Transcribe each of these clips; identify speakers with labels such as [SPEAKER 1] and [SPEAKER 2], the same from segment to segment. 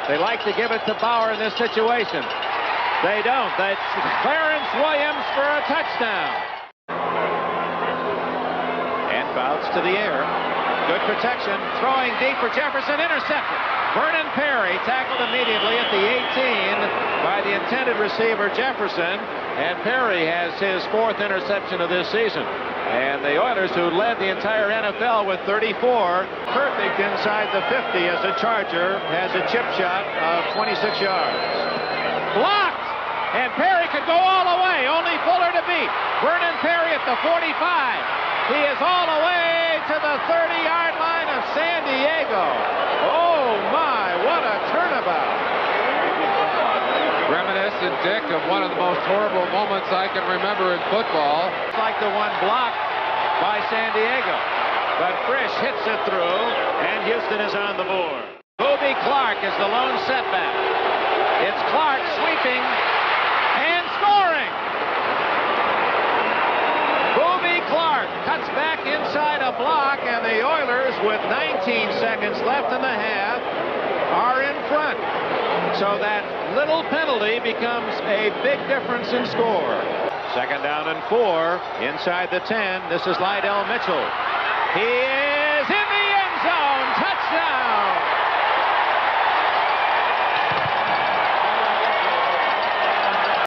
[SPEAKER 1] They like to give it to Bauer in this situation. They don't. That's Clarence Williams for a touchdown. And bounce to the air. Good protection. Throwing deep for Jefferson. Intercepted. Vernon Perry tackled immediately at the 18 by the intended receiver Jefferson. And Perry has his 4th interception of this season. And the Oilers, who led the entire NFL with 34, perfect inside the 50 as a Charger has a chip shot of 26 yards. Blocked! And Perry could go all the way. Only Fuller to beat. Vernon Perry at the 45. He is all the way to the 30-yard line of San Diego. Oh, my, what a turnabout.
[SPEAKER 2] Reminiscent, Dick, of one of the most horrible moments I can remember in football.
[SPEAKER 1] It's like the one blocked by San Diego. But Frisch hits it through, and Houston is on the board. Booby Clark is the lone setback. It's Clark sweeping and scoring. Booby Clark cuts back inside a block, and the Oilers, with 19 seconds left in the half, are in front. So that little penalty becomes a big difference in score. 2nd down and 4 inside the 10. This is Lydell Mitchell. He is in the end zone. Touchdown.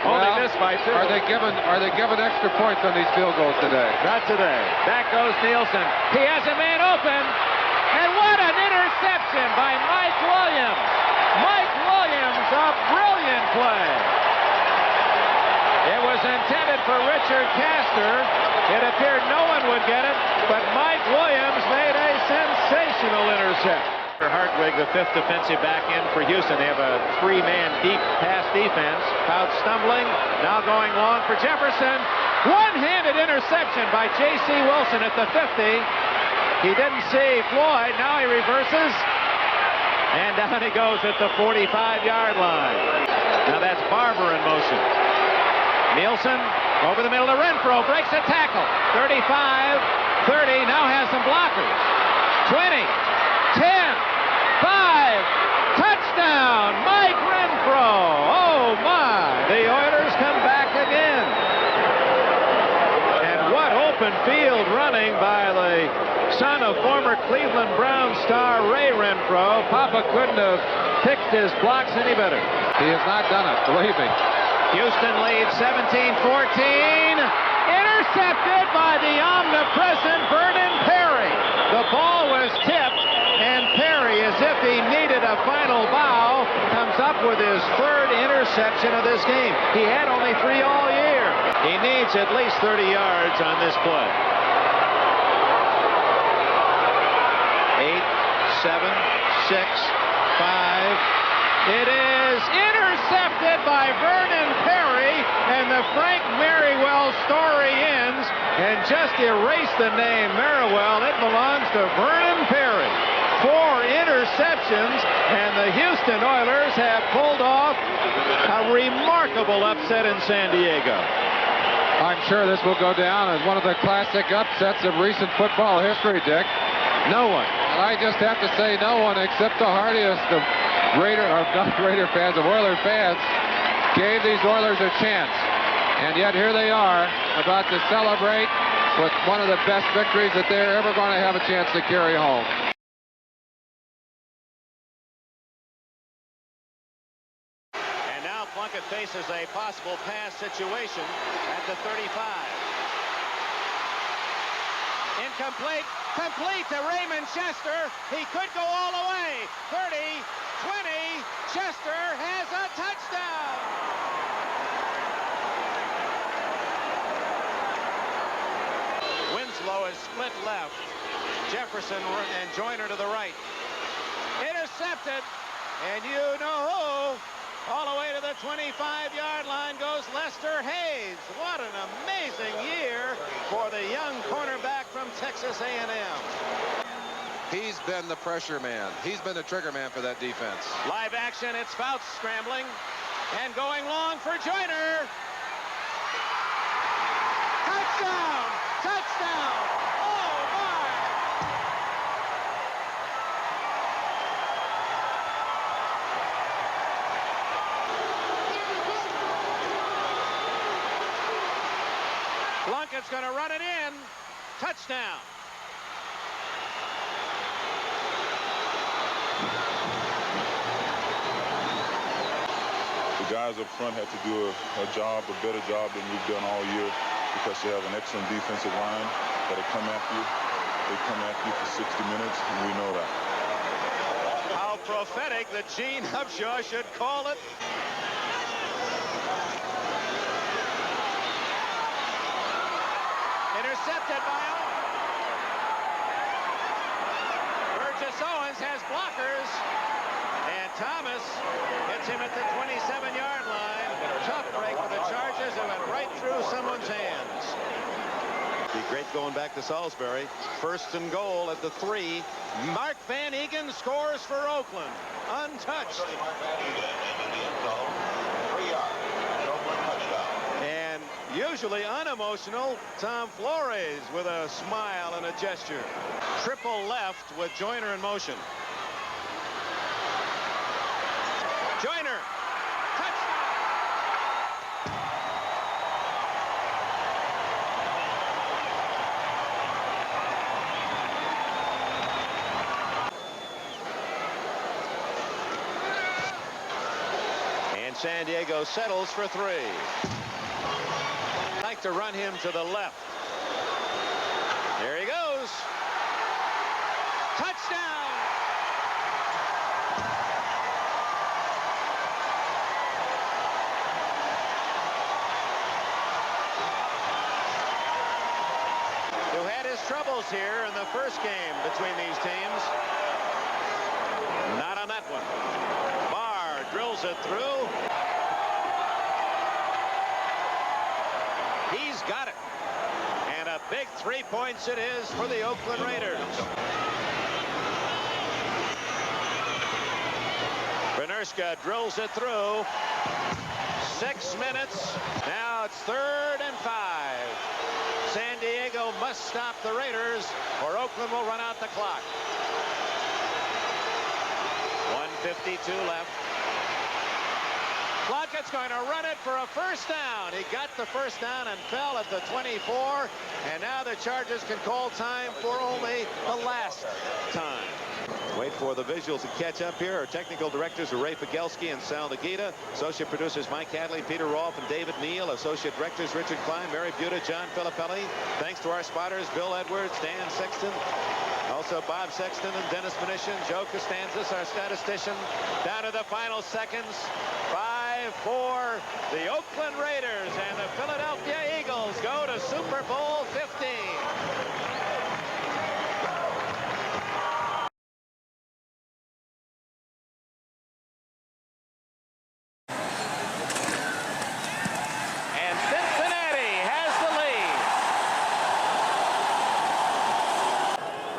[SPEAKER 1] Only missed by 2.
[SPEAKER 2] Are they given extra points on these field goals today?
[SPEAKER 1] Not today. Back goes Nielsen. He has a man open. And what an interception by Mike Williams. Mike Williams, a brilliant play. It was intended for Richard Castor. It appeared no one would get it, but Mike Williams made a sensational intercept. Hartwig, the 5th defensive back in for Houston. They have a 3-man deep pass defense. Fouts stumbling, now going long for Jefferson. One-handed interception by J.C. Wilson at the 50. He didn't see Floyd. Now he reverses. And down he goes at the 45-yard line. Now that's Barber in motion. Nielsen over the middle to Renfro. Breaks a tackle. 35, 30. Now has some blockers. 20, 10, 5. Touchdown, Mike Renfro. Oh, my. The Oilers come back again. And what open field running by the son of former Cleveland Brown star Ray Renfro. Papa couldn't have picked his blocks any better.
[SPEAKER 2] He has not done it, believe me.
[SPEAKER 1] Houston leads 17-14. Intercepted by the omnipresent Vernon Perry. The ball was tipped, and Perry, as if he needed a final bow, comes up with his 3rd interception of this game. He had only 3 all year. He needs at least 30 yards on this play. 8, 7, 6, 5. It is intercepted by Vernon Perry, and the Frank Merriwell story ends. And just erase the name Merriwell. It belongs to Vernon Perry. 4 interceptions, and the Houston Oilers have pulled off a remarkable upset in San Diego.
[SPEAKER 2] I'm sure this will go down as one of the classic upsets of recent football history, Dick. No one, and I just have to say no one except the hardiest of Oilers fans, gave these Oilers a chance. And yet here they are about to celebrate with one of the best victories that they're ever going to have a chance to carry home.
[SPEAKER 1] And now Plunkett faces a possible pass situation at the 35. Incomplete. Complete to Raymond Chester. He could go all the way. 30, 20. Chester has a touchdown. Winslow is split left. Jefferson and Joyner to the right. Intercepted. And you know who. All the way to the 25-yard line goes Lester Hayes. What an amazing year for the young cornerback from Texas A&M.
[SPEAKER 3] He's been the pressure man. He's been the trigger man for that defense.
[SPEAKER 1] Live action, it's Fouts scrambling and going long for Joyner. Touchdown! Touchdown! Oh, my! Plunkett's going to run it in. Touchdown.
[SPEAKER 4] The guys up front had to do a better job than we've done all year, because you have an excellent defensive line that'll come after you. They come after you for 60 minutes, and we know that.
[SPEAKER 1] How prophetic that Gene Upshaw should call it. Intercepted by Owens. Burgess Owens has blockers. And Thomas hits him at the 27-yard line. Tough break for the Chargers. It went right through someone's hands. Be great going back to Salisbury. 1st and goal at the 3. Mark Van Egan scores for Oakland. Untouched. And usually unemotional, Tom Flores with a smile and a gesture. Triple left with Joyner in motion. Joyner. Touchdown. And San Diego settles for 3. Like to run him to the left. There he goes. Touchdown. Troubles here in the first game between these teams. Not on that one. Barr drills it through. He's got it. And a big 3 points it is for the Oakland Raiders. Benerska drills it through. 6 minutes. Now it's 3rd and 5. San Diego must stop the Raiders, or Oakland will run out the clock. 1:52 left. Plunkett's going to run it for a first down. He got the first down and fell at the 24. And now the Chargers can call time for only the last time. Wait for the visuals to catch up here. Our technical directors are Ray Pagelski and Sal Nagita. Associate producers Mike Hadley, Peter Rolfe, and David Neal. Associate directors Richard Klein, Mary Buda, John Filippelli. Thanks to our spotters Bill Edwards, Dan Sexton. Also Bob Sexton and Dennis Mnuchin. Joe Costanzas, our statistician. Down to the final seconds. 5-4. The Oakland Raiders and the Philadelphia Eagles go to Super Bowl 15.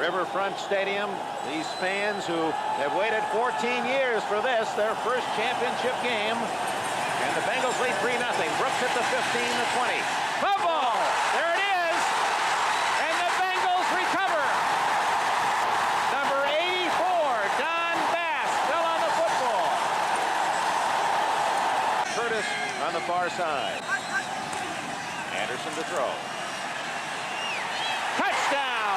[SPEAKER 1] Riverfront Stadium. These fans who have waited 14 years for this, their first championship game. And the Bengals lead 3-0. Brooks at the 15, the 20. Football! There it is! And the Bengals recover. Number 84, Don Bass, fell on the football. Curtis on the far side. Anderson to throw. Touchdown!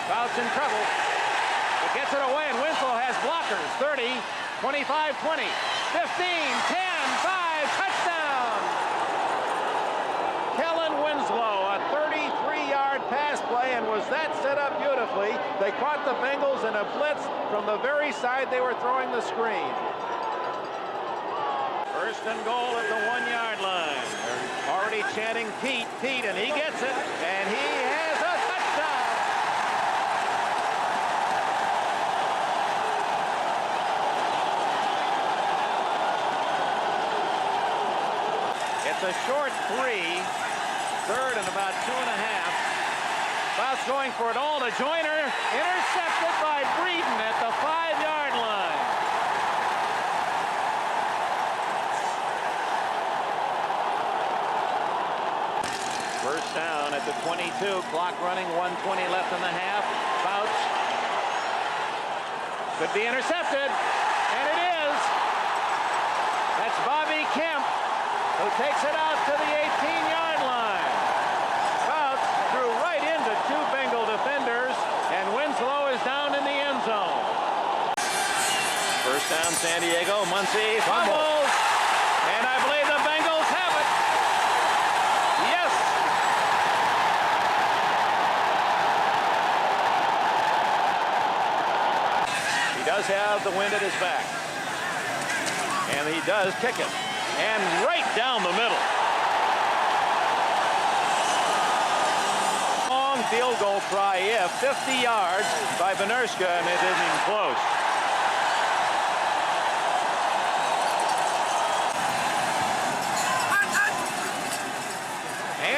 [SPEAKER 1] Fouts in trouble. It gets it away, and Winslow has blockers. 30, 25, 20, 15, 10, 5, touchdown! Kellen Winslow, a 33-yard pass play, and was that set up beautifully. They caught the Bengals in a blitz from the very side they were throwing the screen. 1st and goal at the 1-yard line. They're already chanting Pete, Pete, and he gets it, and he has a touchdown! It's a short 3, 3rd and about 2.5. Fouts going for it all to Joyner. Intercepted by Breeden at the 5-yard line. First down at the 22. Clock running. 1:20 left in the half. Fouts could be intercepted, and it is. That's Bobby Kemp, who takes it out to the 18-yard line. Fouts threw right into two Bengal defenders, and Winslow is down in the end zone. First down, San Diego. Muncie fumbles, and I believe the Bengals have it. Yes. He does have the wind at his back, and he does kick it, and right down the middle. Long field goal try, 50 yards by Benerska, and it isn't even close.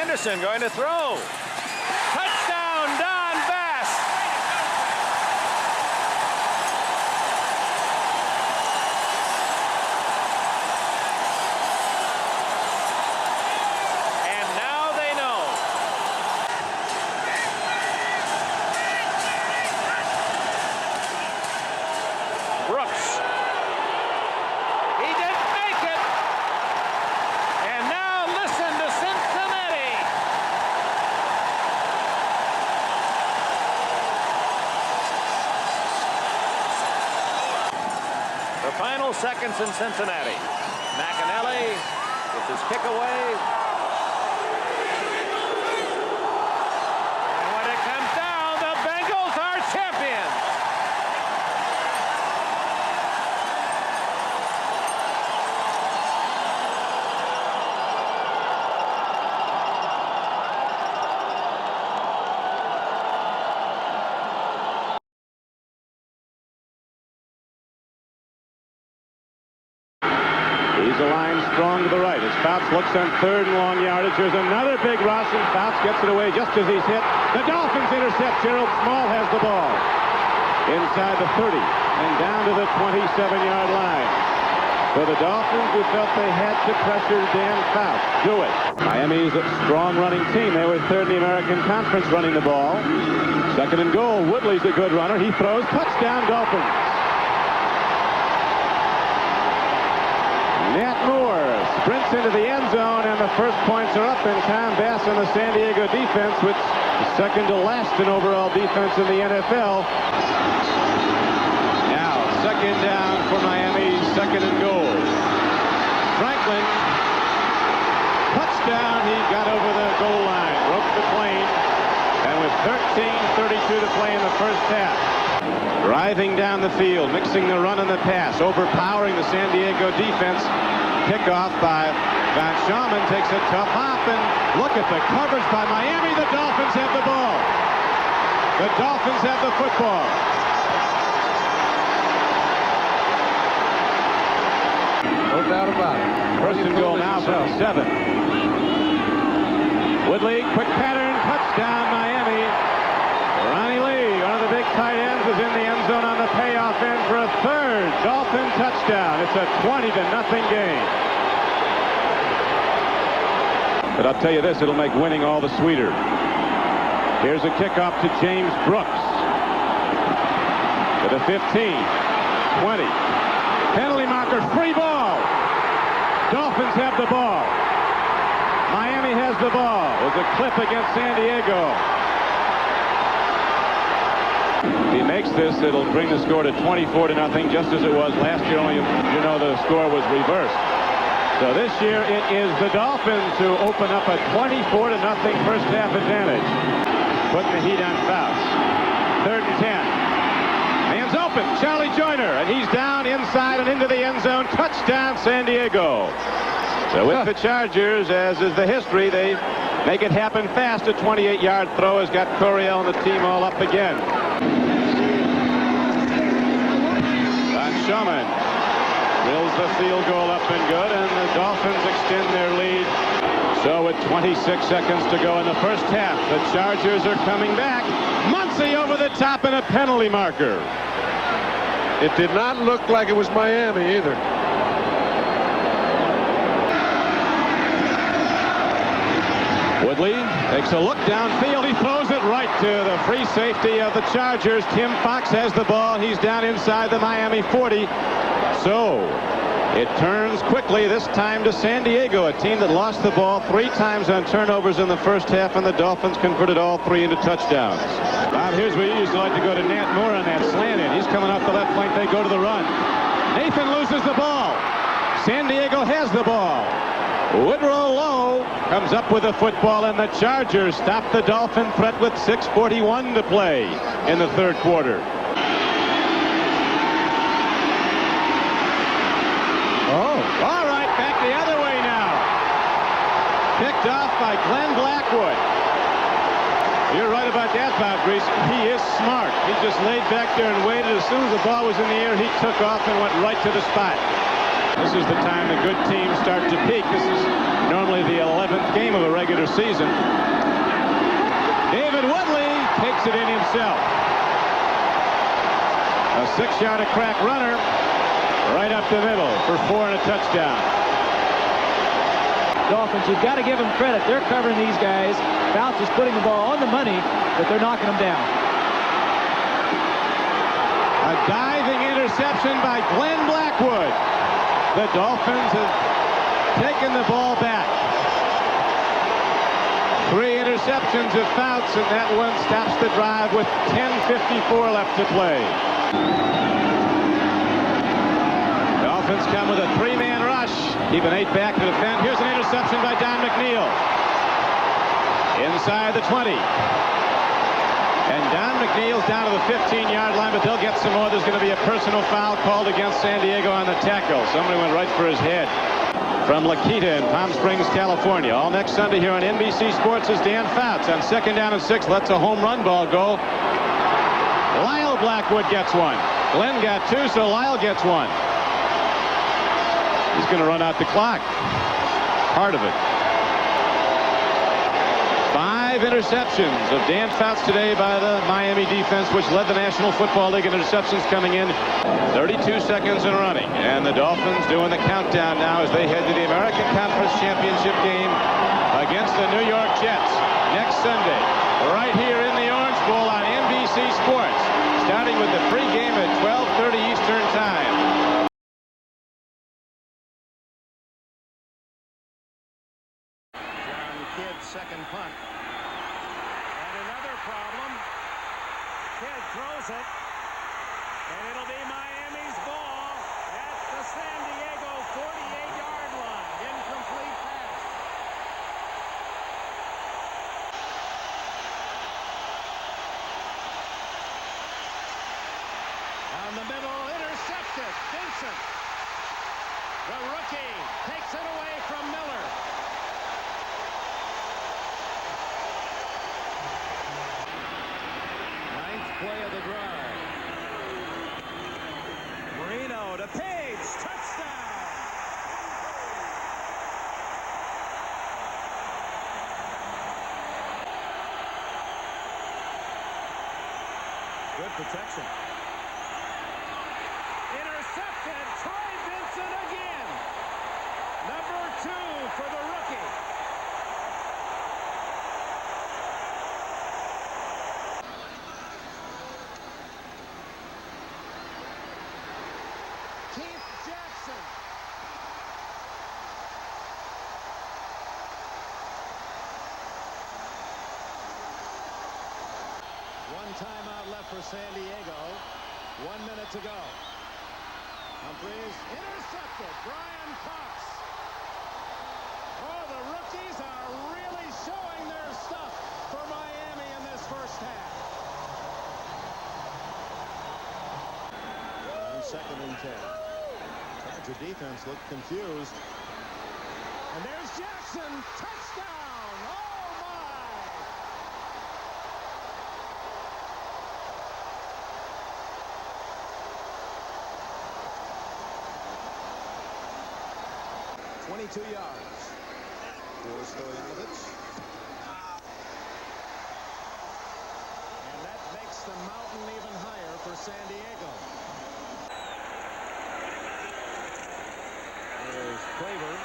[SPEAKER 1] Anderson going to throw. Touchdown, Don Bass. And now they know. Brooks. He didn't make it. And now listen to Cincinnati. The final seconds in Cincinnati. McAnally with his kick away. And when it comes down, the Bengals are champions.
[SPEAKER 5] He's aligned strong to the right as Fouts looks on third and long yardage. There's another big rush, and Fouts gets it away just as he's hit. The Dolphins intercept. Gerald Small has the ball inside the 30 and down to the 27-yard line. For the Dolphins, who felt they had to pressure Dan Fouts, do it. Miami's a strong running team. They were third in the American Conference running the ball. Second and goal. Woodley's a good runner. He throws. Touchdown, Dolphins. Nat Moore sprints into the end zone, and the first points are up, and Tom Bass and the San Diego defense, which is second to last in overall defense in the NFL. Now, second down for Miami, second and goal. Franklin, touchdown. He got over the goal line, broke the plane, and with 13:32 to play in the first half. Driving down the field, mixing the run and the pass, overpowering the San Diego defense. Kickoff by Van Schaman, takes a tough hop, and look at the coverage by Miami. The Dolphins have the ball. The Dolphins have the football.
[SPEAKER 2] No doubt about it.
[SPEAKER 5] First and goal now from the 7. Woodley, quick pattern, touchdown Miami. Ronnie Lee, one of the big tight ends, is in the end zone on the payoff end for a third Dolphin touchdown. It's a 20-0 game. But I'll tell you this, it'll make winning all the sweeter. Here's a kickoff to James Brooks. To the 15, 20. Penalty marker, free ball. Dolphins have the ball. Miami has the ball. There's a clip against San Diego. If he makes this, it'll bring the score to 24-0, just as it was last year, only you know the score was reversed. So this year it is the Dolphins who open up a 24-0 first half advantage. Putting the heat on Fouts. Third and 10. Man's open. Charlie Joyner, and he's down inside and into the end zone. Touchdown San Diego. So with the Chargers, as is the history, they make it happen fast. A 28-yard throw has got Coryell and the team all up again. Van Schaman drills the field goal up and good, and the Dolphins extend their lead. So with 26 seconds to go in the first half, the Chargers are coming back. Muncie over the top and a penalty marker.
[SPEAKER 6] It did not look like it was Miami either.
[SPEAKER 5] Woodley takes a look downfield. He throws it right to the free safety of the Chargers. Tim Fox has the ball. He's down inside the Miami 40. So it turns quickly, this time to San Diego, a team that lost the ball 3 times on turnovers in the first half, and the Dolphins converted all 3 into touchdowns. Bob, here's where you used to like to go to Nat Moore on that slant in. He's coming off the left flank. They go to the run. Nathan loses the ball. San Diego has the ball. Woodrow Lowe comes up with the football, and the Chargers stop the Dolphin threat with 6:41 to play in the third quarter. Oh, all right, back the other way now. Picked off by Glenn Blackwood. You're right about that, Bob Grease. He is smart. He just laid back there and waited. As soon as the ball was in the air, he took off and went right to the spot. This is the time the good teams start to peak. This is normally the 11th game of a regular season. David Woodley takes it in himself. A 6-yard crack runner right up the middle for 4 and a touchdown.
[SPEAKER 7] Dolphins, you've got to give them credit. They're covering these guys. Bounce is putting the ball on the money, but they're knocking them down.
[SPEAKER 5] A diving interception by Glenn Blackwood. The Dolphins have taken the ball back. 3 interceptions of Fouts, and that one stops the drive with 10:54 left to play. Dolphins come with a 3-man rush. Keeping 8 back to defend. Here's an interception by Don McNeil. Inside the 20. And Don McNeil's down to the 15-yard line, but they'll get some more. There's going to be a personal foul called against San Diego on the tackle. Somebody went right for his head. From La Quinta in Palm Springs, California. All next Sunday here on NBC Sports is Dan Fouts. On 2nd down and 6, lets a home run ball go. Lyle Blackwood gets one. Glenn got 2, so Lyle gets 1. He's going to run out the clock. Part of it. 5 interceptions of Dan Fouts today by the Miami defense, which led the National Football League in interceptions, coming in 32 seconds and running. And the Dolphins doing the countdown now as they head to the American Conference Championship game against the New York Jets next Sunday, right here in the Orange Bowl on NBC Sports, starting with the pregame at 12:30 Eastern Time.
[SPEAKER 1] Second punt. And another problem. Kidd throws it. And it'll be Miami's ball at the San Diego 48-yard line. Incomplete pass. On the middle, intercepted. Vincent, the rookie, takes it away from Miller. Play of the drive. Marino to Page. Touchdown. Good protection. Intercepted. Troy Vincent again. Number 2 for the rookie. Timeout left for San Diego. 1 minute to go. Humphreys intercepted. Brian Cox. Oh, the rookies are really showing their stuff for Miami in this first half. On 2nd and 10. Charger defense looked confused. And there's Jackson. Touchdown. Oh, my. 22 yards for Stoyanovich. And that makes the mountain even higher for San Diego. There's Claver.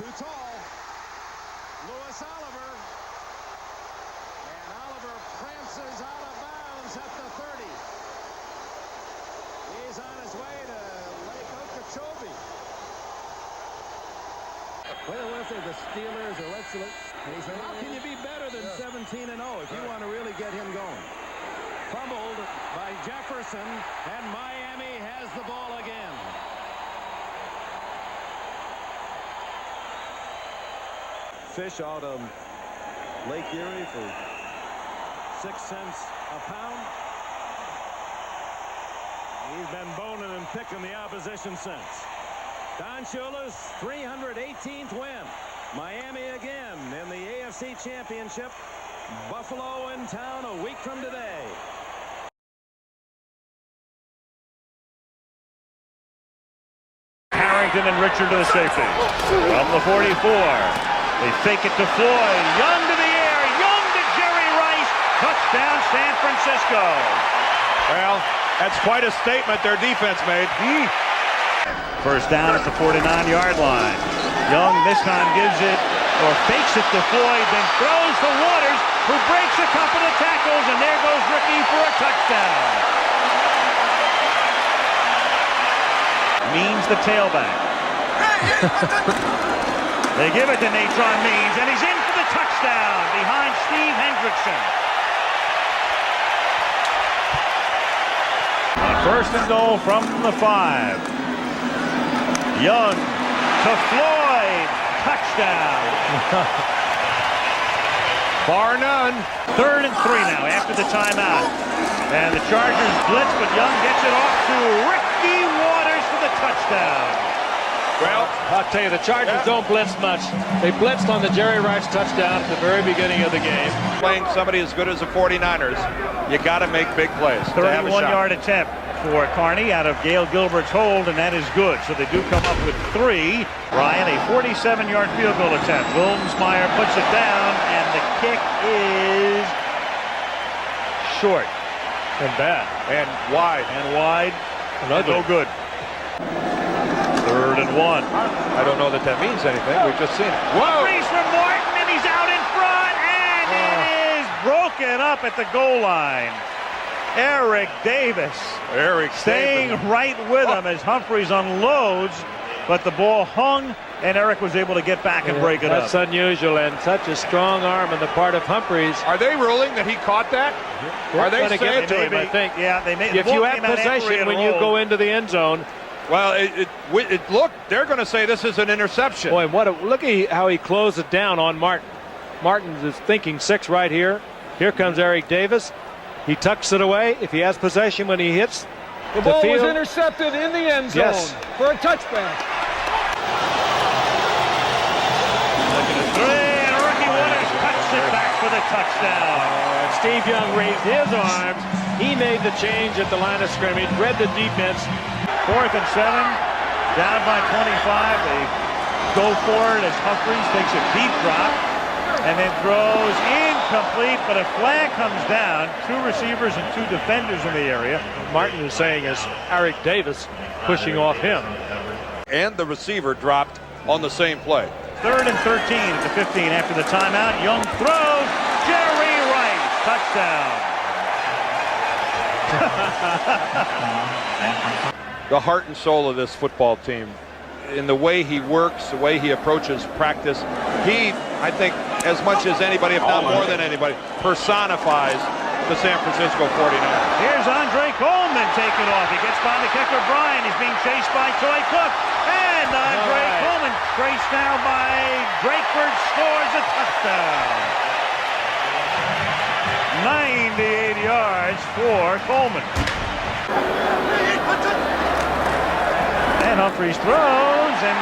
[SPEAKER 3] Too tall. Lewis Oliver. And Oliver prances out of bounds at the 30. He's on his way to Lake Okeechobee.
[SPEAKER 8] Well, we'll say the Steelers are excellent. How can you be better than 17-0 if you want to really get him going? Fumbled by Jefferson, and Miami has the ball again. Fish out of Lake Erie for 6 cents a pound. He's been boning and picking the opposition since. Don Shula's 318th win. Miami again in the AFC Championship. Buffalo in town a week from today.
[SPEAKER 9] Harrington and Richard to the safety. From the 44. They fake it to Floyd. Young to the air. Young to Jerry Rice. Touchdown San Francisco.
[SPEAKER 5] Well, that's quite a statement their defense made.
[SPEAKER 9] First down at the 49-yard line. Young this time gives it, or fakes it to Floyd, then throws to Waters, who breaks a couple of tackles, and there goes Ricky for a touchdown. Means the tailback. They give it to Natron Means, and he's in for the touchdown behind Steve Hendrickson. On first and goal from the 5. Young to Floyd. Touchdown.
[SPEAKER 5] Bar none.
[SPEAKER 9] 3rd and 3 now after the timeout. And the Chargers blitz, but Young gets it off to Ricky Waters for the touchdown.
[SPEAKER 7] Well, I'll tell you, the Chargers don't blitz much. They blitzed on the Jerry Rice touchdown at the very beginning of the game.
[SPEAKER 5] Playing somebody as good as the 49ers, you got to make big plays.
[SPEAKER 9] 31-yard attempt for Carney out of Gail Gilbert's hold, and that is good. So they do come up with 3. Ryan, a 47-yard field goal attempt. Wilmsmeyer puts it down, and the kick is short.
[SPEAKER 5] And bad. And wide.
[SPEAKER 9] And wide. No good. 3rd and 1.
[SPEAKER 5] I don't know that means anything. We've just seen it.
[SPEAKER 9] Humphries from Martin, and he's out in front, and it is broken up at the goal line. Eric Davis staying right with him as Humphries unloads, but the ball hung, and Eric was able to get back and break it up.
[SPEAKER 7] That's unusual, and such a strong arm on the part of Humphries.
[SPEAKER 5] Are they ruling that he caught that? Are they saying
[SPEAKER 7] to him, I think?
[SPEAKER 9] Yeah, they made.
[SPEAKER 7] If you have possession when you go into the end zone.
[SPEAKER 5] Well, look, they're going to say this is an interception.
[SPEAKER 7] Boy, look at how he closed it down on Martin. Martin is thinking 6 right here. Here comes Eric Davis. He tucks it away. If he has possession when he hits
[SPEAKER 6] the ball was intercepted in the end zone for a touchback.
[SPEAKER 9] Look at the 3, and Ricky Waters cuts it back for the touchdown.
[SPEAKER 7] Steve Young raised his arms. He made the change at the line of scrimmage, read the defense.
[SPEAKER 9] 4th and 7, down by 25. They go for it as Humphries takes a deep drop and then throws incomplete, but a flag comes down. 2 receivers and 2 defenders in the area.
[SPEAKER 7] Martin is saying is Eric Davis pushing off him.
[SPEAKER 5] And the receiver dropped on the same play.
[SPEAKER 9] 3rd and 13 at the 15 after the timeout. Young throws. Jerry Rice. Touchdown.
[SPEAKER 5] The heart and soul of this football team, in the way he works, the way he approaches practice, he, I think, as much as anybody, if not more than anybody, personifies the San Francisco 49ers.
[SPEAKER 9] Here's Andre Coleman taking off. He gets by the kicker, Bryan. He's being chased by Toy Cook. And Andre Coleman, traced now by Drakeford, scores a touchdown. 98 yards for Coleman. And Humphries throws, and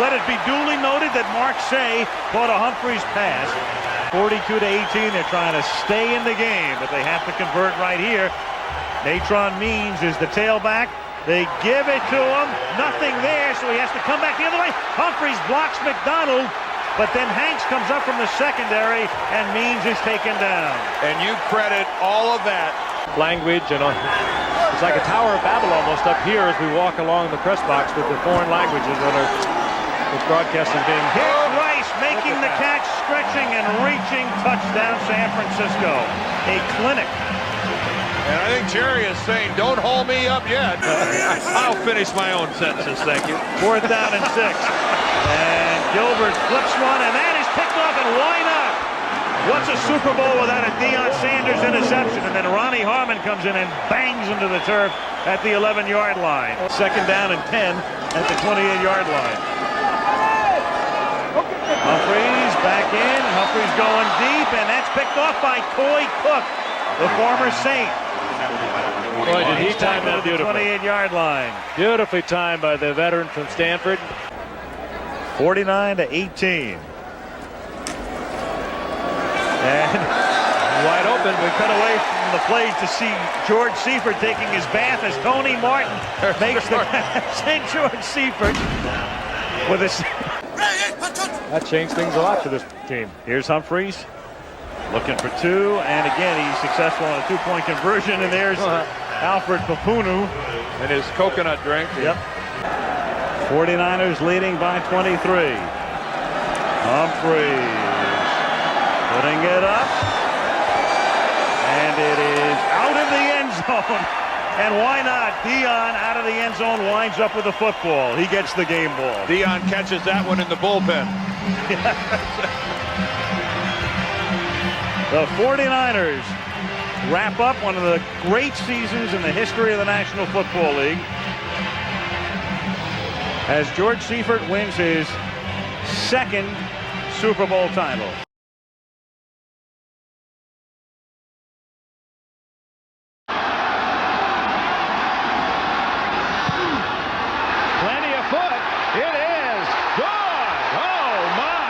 [SPEAKER 9] let it be duly noted that Mark Say caught a Humphries pass. 42-18, they're trying to stay in the game, but they have to convert right here. Natron Means is the tailback. They give it to him, nothing there, so he has to come back the other way. Humphries blocks McDonald, but then Hanks comes up from the secondary, and Means is taken down.
[SPEAKER 5] And you credit all of that.
[SPEAKER 7] Language, and it's like a Tower of Babel almost up here as we walk along the press box with the foreign languages that are broadcasting being hit.
[SPEAKER 9] making the catch, stretching and reaching, touchdown San Francisco. A clinic.
[SPEAKER 6] And I think Jerry is saying, don't haul me up yet. I'll finish my own sentences, thank you.
[SPEAKER 9] 4th down and 6. And Gilbert flips one, and that is picked off, and why not? What's a Super Bowl without a Deion Sanders interception? And then Ronnie Harmon comes in and bangs into the turf at the 11-yard line. 2nd down and 10 at the 28-yard line. Humphreys back in. Humphreys going deep, and that's picked off by Coy Cook, the former Saint.
[SPEAKER 7] Boy, did he time that beautifully.
[SPEAKER 9] 28-yard line.
[SPEAKER 7] Beautifully timed by the veteran from Stanford.
[SPEAKER 9] 49-18. And wide open. We cut away from the plays to see George Seifert taking his bath as Tony Martin makes the pass. And George Seifert with his...
[SPEAKER 7] That changed things a lot for this team.
[SPEAKER 9] Here's Humphreys looking for 2, and again he's successful on a 2-point conversion, and there's Alfred Papunu
[SPEAKER 6] And his coconut drink.
[SPEAKER 9] Yep. 49ers leading by 23. Humphreys putting it up, and it is out of the end zone. And why not? Deion out of the end zone winds up with the football. He gets the game ball.
[SPEAKER 6] Deion catches that one in the bullpen.
[SPEAKER 9] The 49ers wrap up one of the great seasons in the history of the National Football League as George Seifert wins his 2nd Super Bowl title.
[SPEAKER 1] Plenty of foot. It is good. Oh, my.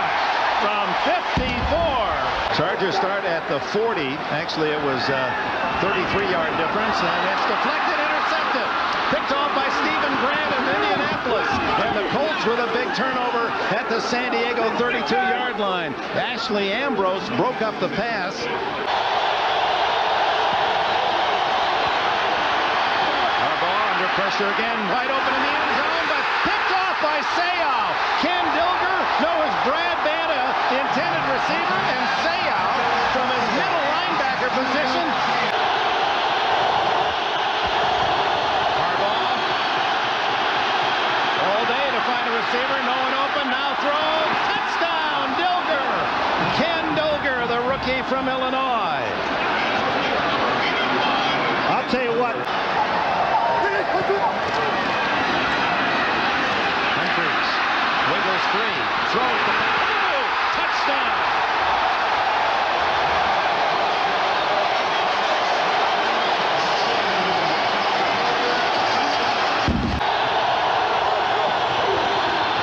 [SPEAKER 1] From 54. Chargers start at the 40. Actually, it was a 33-yard difference, and it's deflected, intercepted. Picked off by Stephen Grant of Indianapolis. And the Colts with a big turnover at the San Diego 32-yard line. Ashley Ambrose broke up the pass. Harbaugh under pressure again, wide open in the end zone, but picked off by Sayal. Ken Dilger, no, it's Brad Banta, intended receiver, and Sayal from his middle linebacker position. Harbaugh all day to find a receiver, no one open, now throws, touchdown, Dilger. Ken Dilger, the rookie from Illinois. I'll tell you what. Humphreys wiggles free, throws the touchdown.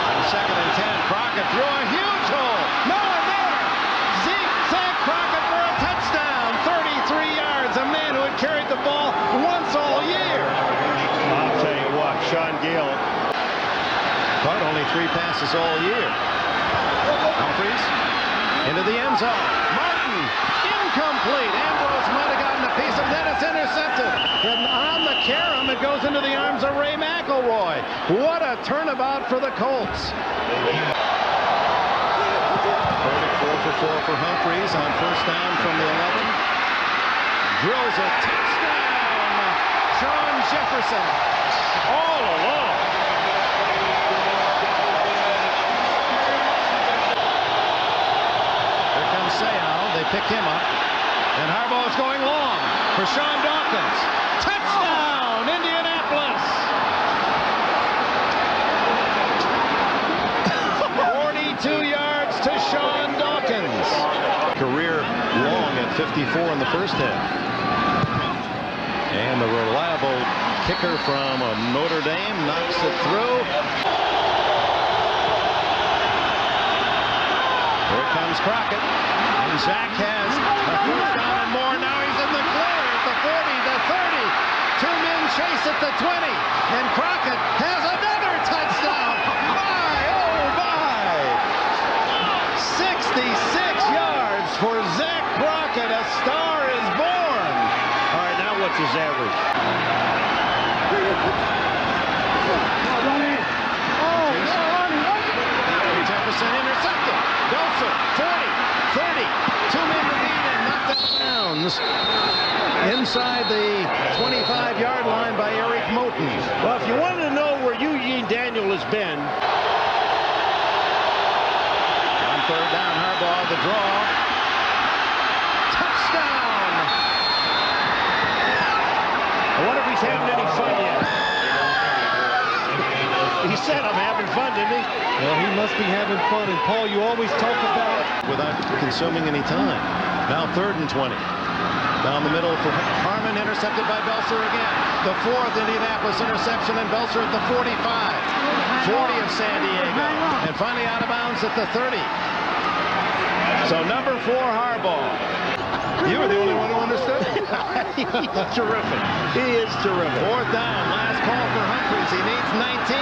[SPEAKER 1] On 2nd and 10, Crockett threw a huge hole. No one there. Zach Crockett for a touchdown. 33 yards. A man who had carried the ball once all year. I'll tell you what, Sean Gale caught only 3 passes all year. Humphreys into the end zone. Martin, incomplete. Ambrose might have gotten a piece of that. It's intercepted. And on the carom, it goes into the arms of Ray McElroy. What a turnabout for the Colts. 4 for 4 for Humphreys on 1st down from the 11. Drills a touchdown. Sean Jefferson all alone. Here comes Sayal. They pick him up. And Harbaugh is going long for Sean Dawkins. Touchdown, Indianapolis. 42 yards to Sean Dawkins. Career long at 54 in the first half. And the reliable kicker from Notre Dame knocks it through. Here comes Crockett. And Zach has a 4th down and more. Now he's in the clear at the 40, the 30. 2 men chase at the 20. And Crockett has another touchdown. My, oh my. 66 yards for Zach Crockett. A star is born. All right, now what's his average? Jefferson intercepted.
[SPEAKER 3] Belser, 40, 30, 2 men to beat and knocked out of bounds inside the 25-yard line by Eric Moten.
[SPEAKER 8] Well, if you wanted to know where Eugene Daniel has been.
[SPEAKER 3] On third down, Harbaugh, the draw. Touchdown!
[SPEAKER 8] I wonder if he's having any fun yet. He said, I'm having fun, didn't he?
[SPEAKER 10] Well, he must be having fun. And, Paul, you always talk about...
[SPEAKER 3] Without consuming any time. Now 3rd and 20. Down the middle for Harmon, intercepted by Belser again. The 4th Indianapolis interception, and Belser at the 45. 40 of San Diego. And finally out of bounds at the 30. So number 4, Harbaugh. You were the only one who understood. He's terrific. He is terrific. 4th down. Last call for Humphries. He needs 19.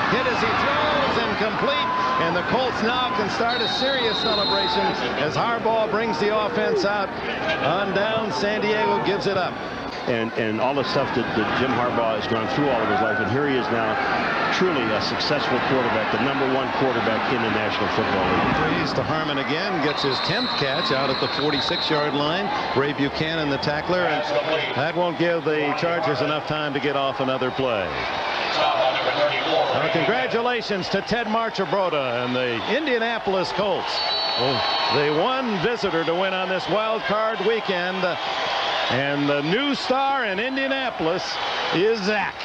[SPEAKER 3] Hit as he throws and complete. And the Colts now can start a serious celebration as Harbaugh brings the offense out. On down, San Diego gives it up.
[SPEAKER 8] And all the stuff that Jim Harbaugh has gone through all of his life, and here he is now truly a successful quarterback, the #1 quarterback in the National Football League.
[SPEAKER 3] Threes to Harmon again, gets his 10th catch out at the 46-yard line. Ray Buchanan, the tackler, and that won't give the Chargers enough time to get off another play. Congratulations to Ted Marchibroda and the Indianapolis Colts. The one visitor to win on this wild card weekend. And the new star in Indianapolis is Zach.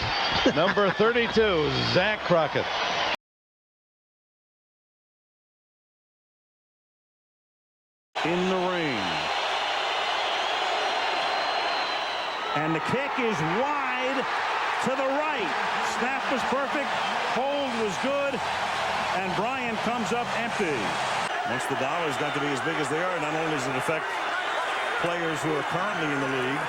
[SPEAKER 3] Number 32, Zach Crockett.
[SPEAKER 9] In the rain. And the kick is wide to the right. Snap was perfect. Hold was good. And Bryant comes up empty. Once the dollars got to be as big as they are, not only does it affect players who are currently in the league,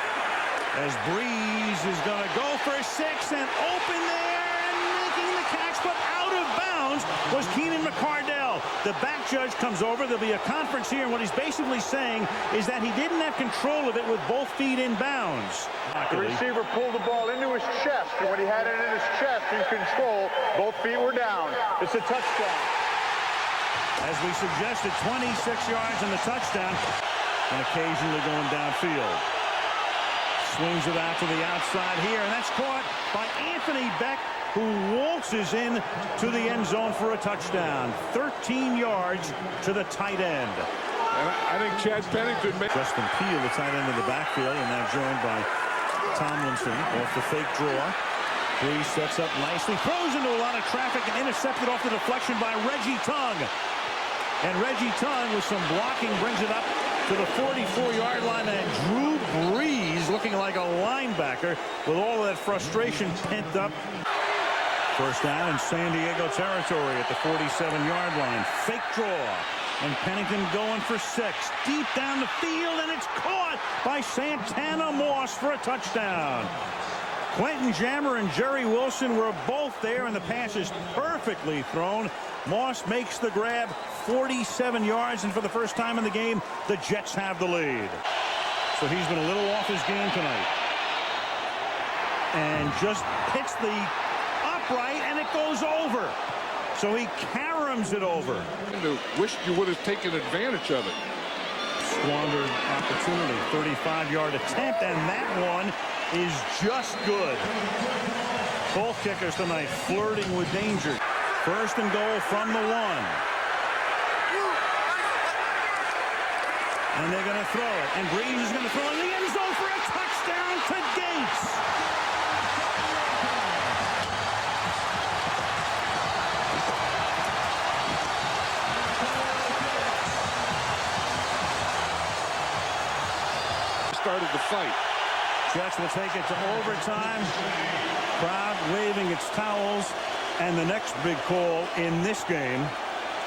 [SPEAKER 9] as Breeze is going to go for 6 and open there and making the catch, but out of bounds was Keenan McCardell. The back judge comes over. There'll be a conference here, and what he's basically saying is that he didn't have control of it with both feet in bounds.
[SPEAKER 11] The receiver pulled the ball into his chest, and when he had it in his chest in control, both feet were down. It's a touchdown.
[SPEAKER 9] As we suggested, 26 yards in the touchdown, and occasionally going downfield. Swings it out to the outside here, and that's caught by Anthony Beck, who waltzes in to the end zone for a touchdown. 13 yards to the tight end.
[SPEAKER 4] And I think Chad Pennington made...
[SPEAKER 9] Justin Peele, the tight end of the backfield, and now joined by Tomlinson off the fake draw. Breeze sets up nicely, throws into a lot of traffic, and intercepted off the deflection by Reggie Tongue. And Reggie Tongue, with some blocking, brings it up to the 44-yard line, and Drew Brees, looking like a linebacker with all of that frustration pent up. First down in San Diego territory at the 47-yard line. Fake draw, and Pennington going for 6. Deep down the field, and it's caught by Santana Moss for a touchdown. Quentin Jammer and Jerry Wilson were both there, and the pass is perfectly thrown. Moss makes the grab, 47 yards, and for the first time in the game, the Jets have the lead. So he's been a little off his game tonight. And just hits the upright, and it goes over. So he caroms it over.
[SPEAKER 4] I wish you would have taken advantage of it.
[SPEAKER 9] Squandered opportunity, 35-yard attempt, and that one is just good. Both kickers tonight flirting with danger. First and goal from the 1. And they're going to throw it. And Breeze is going to throw in the end zone for a touchdown to Gates.
[SPEAKER 4] Started the fight.
[SPEAKER 9] Jets will take it to overtime. Crowd waving its towels. And the next big call in this game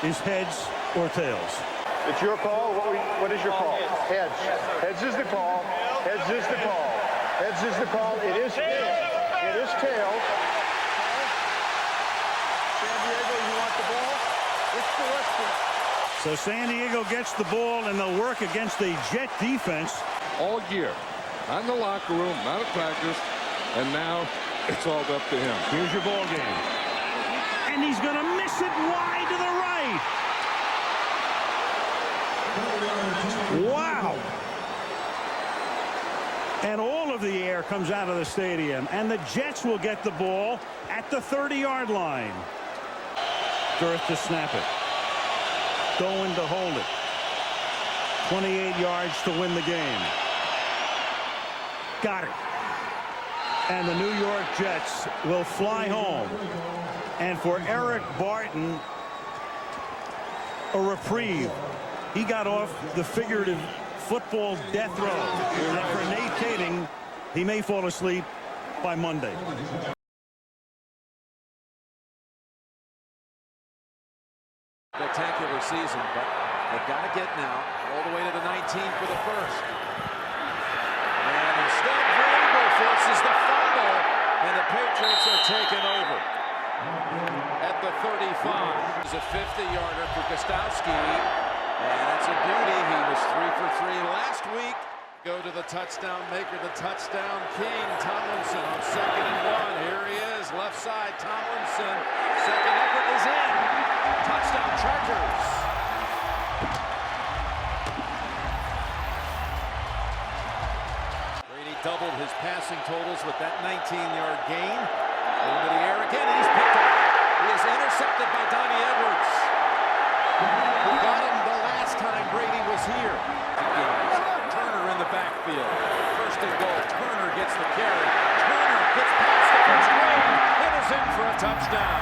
[SPEAKER 9] is heads or tails.
[SPEAKER 11] It's your call. What is your call? Heads. Heads is the call. Heads is the call. Heads is the call. It is tails. It is tails. San Diego, you want the ball? It's the Western.
[SPEAKER 9] So San Diego gets the ball, and they'll work against the Jet defense.
[SPEAKER 4] All year. Not in the locker room, not at practice. And now it's all up to him.
[SPEAKER 9] Here's your ball game. And he's going to miss it wide to the right. Wow. And all of the air comes out of the stadium. And the Jets will get the ball at the 30-yard line. Girth to snap it. Going to hold it. 28 yards to win the game. Got it. And the New York Jets will fly home. And for Eric Barton, a reprieve. He got off the figurative football death row. And for Nate Kading, he may fall asleep by Monday.
[SPEAKER 12] Spectacular season, but they've got to get now all the way to the 19 for the first. And instead, Vrabel forces the fumble, and the Patriots are taken over at the 35. It's a 50-yarder for Gostowski, and it's a beauty. He was 3 for 3 last week. Go to the touchdown maker, the touchdown king, Tomlinson on 2nd and 1. Here he is, left side, Tomlinson. Second effort is in. Touchdown Chargers. Brady doubled his passing totals with that 19-yard gain. Into the air again, and he's picked up. He is intercepted by Donnie Edwards, who got him the last time Brady was here. Turner in the backfield. First and goal. Turner gets the carry. Turner gets past the first grade. It is in for a touchdown.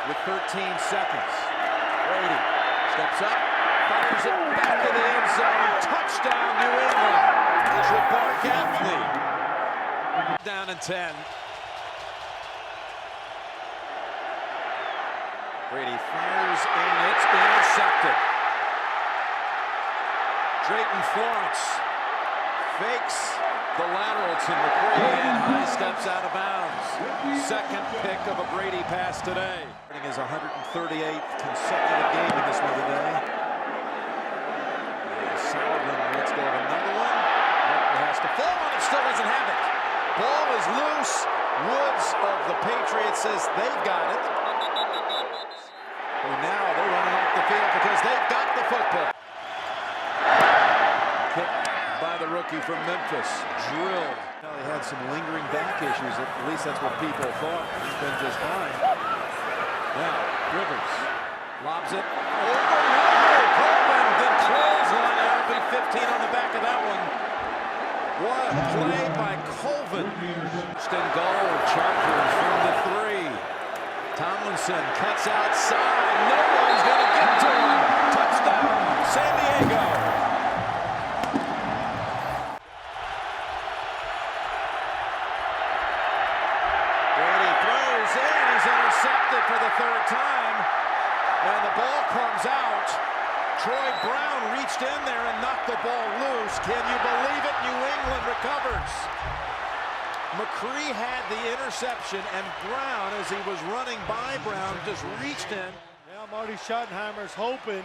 [SPEAKER 12] With 13 seconds, Brady steps up, fires it back in the end zone. Touchdown, New England. Jabbar Gaffney. Down and 10. Brady fires and it's intercepted. Drayton Florence fakes the lateral to McCray and High steps out of bounds. Second pick of a Brady pass today. His 138th consecutive game in this one today. Sullivan lets go of another one. It has to fall on it, still doesn't have it. Ball is loose. Woods of the Patriots says they've got it. And now they're running off the field because they've got the football. Kicked by the rookie from Memphis. Drilled. Now they had some lingering back issues. At least that's what people thought. He's been just fine. Now, Rivers lobs it. Coleman then clothesline. That'll be 15 on the back of that one. What a play by Colvin. First and goal. Chargers from the 3. Tomlinson cuts outside. No one's going to get to him. Touchdown, San Diego. Brady throws in. He's intercepted for the 3rd time. And the ball comes out. Troy Brown reached in there and knocked the ball loose. Can you believe it? New England recovers. McCree had the interception, and Brown, as he was running by Brown, just reached in.
[SPEAKER 10] Now Marty Schottenheimer's hoping.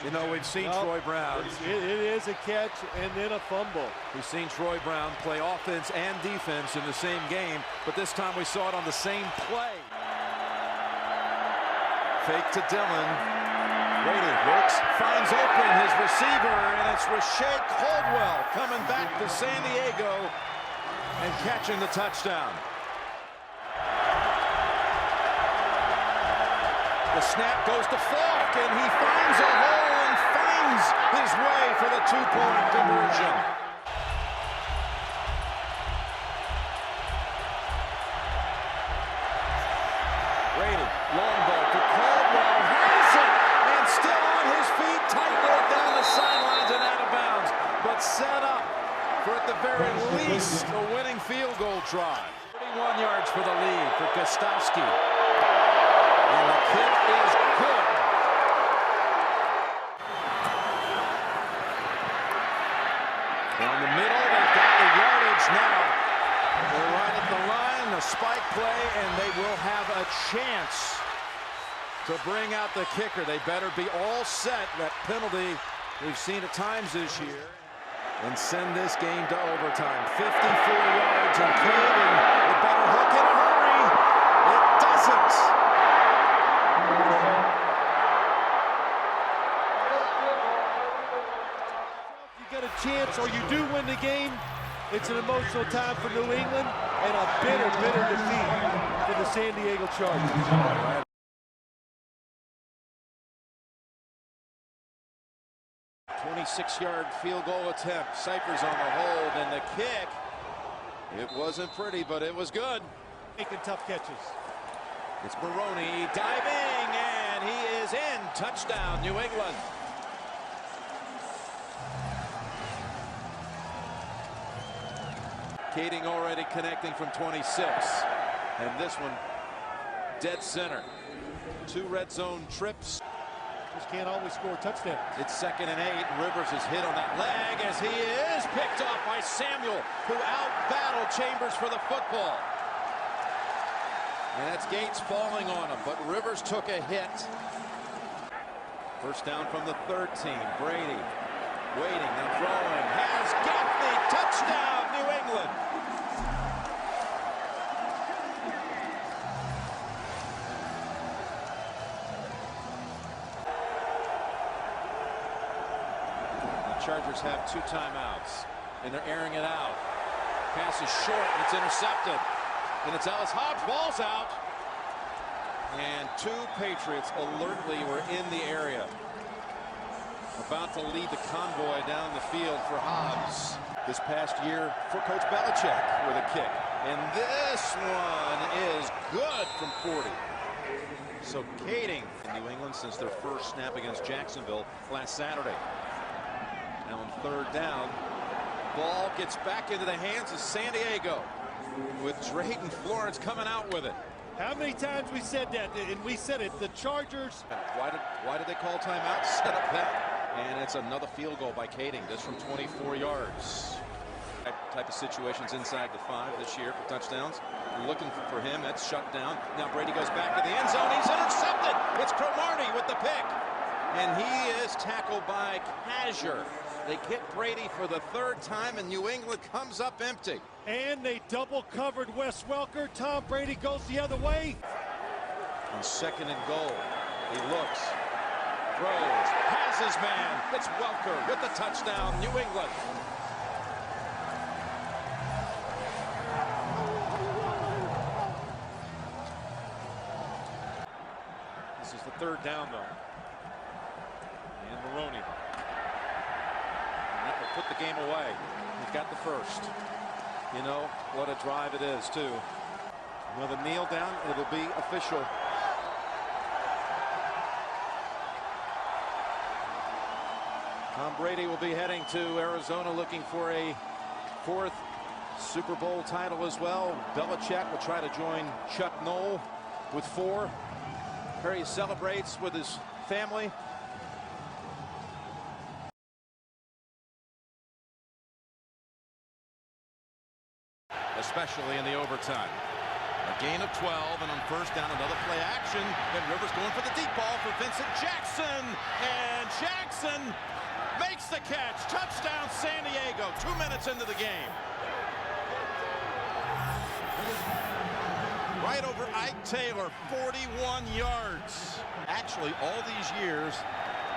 [SPEAKER 12] You know, we've seen Troy Brown.
[SPEAKER 10] It is a catch and then a fumble.
[SPEAKER 12] We've seen Troy Brown play offense and defense in the same game, but this time we saw it on the same play. Fake to Dillon. Brady looks, finds open his receiver, and it's Rashae Caldwell coming back to San Diego and catching the touchdown. The snap goes to Falk, and he finds a hole and finds his way for the 2-point conversion. Brady, long ball to Caldwell, has it, and still on his feet, tightrope down the sidelines and out of bounds, but set up for at the very least a winning field goal try. 31 yards for the lead for Gostowski. And the kick is good. Down the middle, they've got the yardage now. They're right at the line, the spike play, and they will have a chance to bring out the kicker. They better be all set. That penalty we've seen at times this year. And send this game to overtime. 54 yards, and Kading, they better hook in a hurry. It doesn't.
[SPEAKER 10] chance or you do win the game, it's an emotional time for New England and a bitter, bitter defeat for the San Diego Chargers.
[SPEAKER 12] 26-yard field goal attempt. Cyphers on the hold, and the kick. It wasn't pretty, but it was good.
[SPEAKER 10] Making tough catches.
[SPEAKER 12] It's Maroney diving, and he is in. Touchdown, New England. Kading already connecting from 26. And this one, dead center. 2 red zone trips.
[SPEAKER 10] Just can't always score touchdowns.
[SPEAKER 12] It's 2nd and 8. Rivers is hit on that leg as he is picked off by Samuel, who out-battled Chambers for the football. And that's Gates falling on him, but Rivers took a hit. First down from the 13. Brady waiting and throwing. Has Gaffney. Touchdown, New England. Chargers have 2 timeouts, and they're airing it out. Pass is short, and it's intercepted. And it's Ellis Hobbs, ball's out. And 2 Patriots alertly were in the area. About to lead the convoy down the field for Hobbs. This past year for Coach Belichick with a kick. And this one is good from 40. So Kading in New England since their first snap against Jacksonville last Saturday. Now on 3rd down, ball gets back into the hands of San Diego with Drayton Florence coming out with it.
[SPEAKER 10] How many times we said that, and we said it, the Chargers.
[SPEAKER 12] Why did they call timeout? Set up that. And it's another field goal by Kading, just from 24 yards. Type of situations inside the 5 this year for touchdowns. Looking for him, that's shut down. Now Brady goes back to the end zone, he's intercepted. It's Cromartie with the pick. And he is tackled by Kazir. They get Brady for the 3rd time, and New England comes up empty.
[SPEAKER 10] And they double covered Wes Welker. Tom Brady goes the other way.
[SPEAKER 12] On 2nd and goal, he looks, throws, has his man. It's Welker with the touchdown, New England.
[SPEAKER 10] This is the 3rd down, though. And Maroney.
[SPEAKER 12] That will put the game away. He's got the first. You know what a drive it is, too. Another kneel down, it'll be official. Tom Brady will be heading to Arizona looking for a 4th Super Bowl title as well. Belichick will try to join Chuck Noll with 4. Perry celebrates with his family. Especially in the overtime. A gain of 12, and on 1st down, another play action. And Rivers going for the deep ball for Vincent Jackson. And Jackson makes the catch. Touchdown, San Diego. 2 minutes into the game. Right over Ike Taylor, 41 yards. Actually, all these years,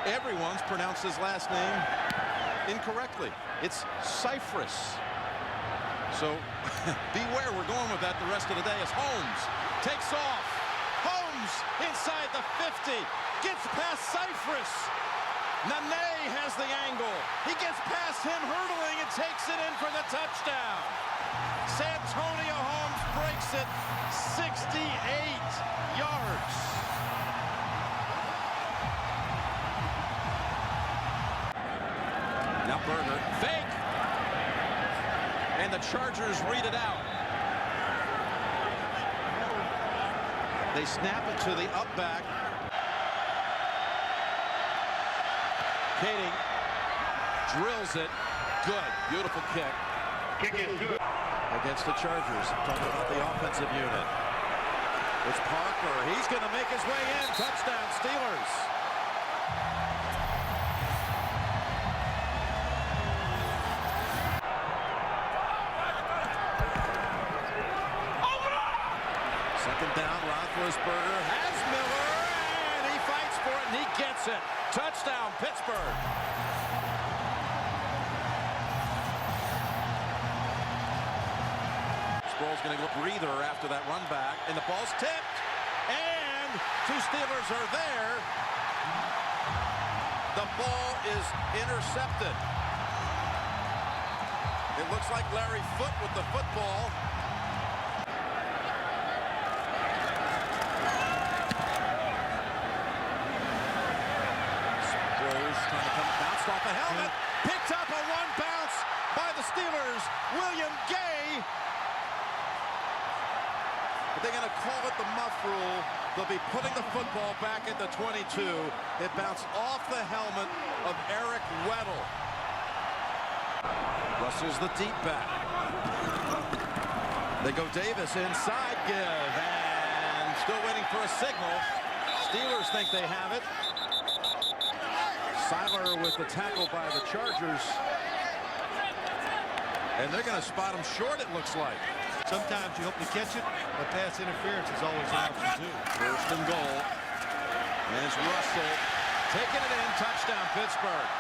[SPEAKER 12] everyone's pronounced his last name incorrectly. It's Cyphers. So beware, we're going with that the rest of the day as Holmes takes off. Holmes inside the 50, gets past Cyphers. Nene has the angle. He gets past him hurdling and takes it in for the touchdown. Santonio Holmes breaks it 68 yards. Now Burger, fake. And the Chargers read it out. They snap it to the up back. Kading drills it. Good. Beautiful kick.
[SPEAKER 11] Kick is good.
[SPEAKER 12] Against the Chargers. Talking about the offensive unit. It's Parker. He's going to make his way in. Touchdown, Steelers. Second down, Roethlisberger has Miller, and he fights for it, and he gets it. Touchdown, Pittsburgh. Sproles going to get a breather after that run back, and the ball's tipped, and 2 Steelers are there. The ball is intercepted. It looks like Larry Foote with the football. Sproles trying to come, bounced off the helmet, picked up a run bounce by the Steelers. William Gay. But they're going to call it the muff rule. They'll be putting the football back at the 22. It bounced off the helmet of Eric Weddle. Russell's the deep back. They go Davis inside, give, and still waiting for a signal. Steelers think they have it. Seiler with the tackle by the Chargers. And they're going to spot him short, it looks like.
[SPEAKER 10] Sometimes you hope to catch it, but pass interference is always an option too.
[SPEAKER 12] First and goal. And it's Russell taking it in. Touchdown, Pittsburgh.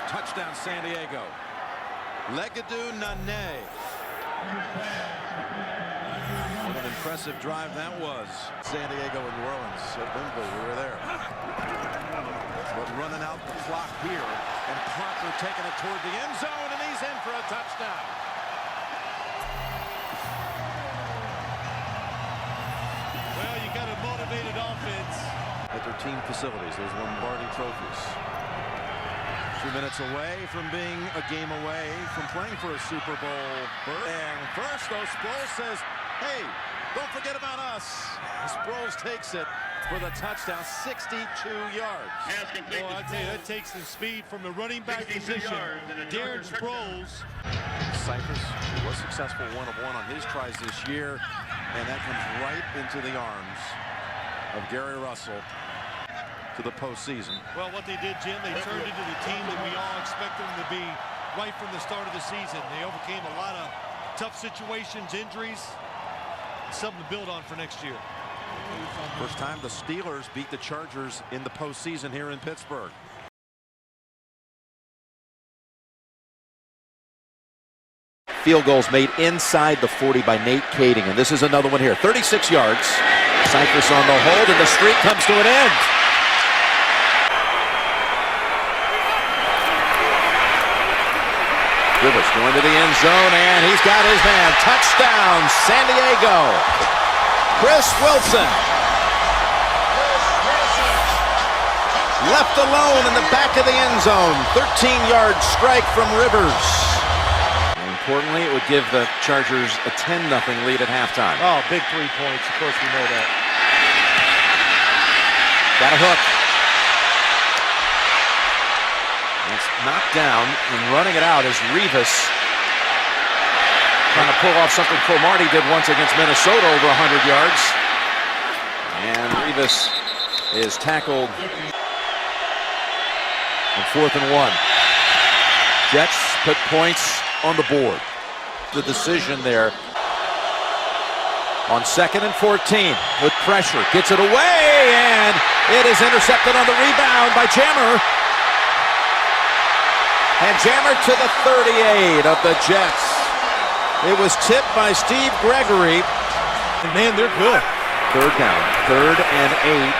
[SPEAKER 12] Touchdown, San Diego. Legadou Nane. What an impressive drive that was. San Diego and New Orleans at Wembley, we were there. But running out the clock here, and Parker taking it toward the end zone, and he's in for a touchdown.
[SPEAKER 10] Well, you got a motivated offense.
[SPEAKER 12] At their team facilities, those Lombardi trophies. 2 minutes away from being a game away from playing for a Super Bowl. And first, though, Sproles says, hey, don't forget about us. Sproles takes it for the touchdown, 62 yards.
[SPEAKER 10] Well, I tell you, that takes the speed from the running back position. Darren Sproles.
[SPEAKER 12] Cypress was successful 1-of-1 on his tries this year, and that comes right into the arms of Gary Russell to the postseason.
[SPEAKER 10] Well, what they did, Jim, they turned into the team that we all expect them to be right from the start of the season. They overcame a lot of tough situations, injuries, something to build on for next year.
[SPEAKER 12] First time the Steelers beat the Chargers in the postseason here in Pittsburgh.
[SPEAKER 13] Field goals made inside the 40 by Nate Kading, and this is another one here. 36 yards. Cypress on the hold, and the streak comes to an end. Rivers going to the end zone, and he's got his man. Touchdown, San Diego. Chris Wilson. Left alone in the back of the end zone. 13-yard strike from Rivers. And importantly, it would give the Chargers a 10-0 lead at halftime.
[SPEAKER 10] Oh, big 3 points. Of course, we know that.
[SPEAKER 13] Got a hook. It's knocked down, and running it out is Revis. Trying to pull off something Cromartie did once against Minnesota over 100 yards. And Revis is tackled. And 4th and 1. Jets put points on the board. The decision there on 2nd and 14 with pressure. Gets it away, and it is intercepted on the rebound by Jammer. And Jammer to the 38 of the Jets. It was tipped by Steve Gregory.
[SPEAKER 10] And man, they're good.
[SPEAKER 13] 3rd down, 3rd and 8.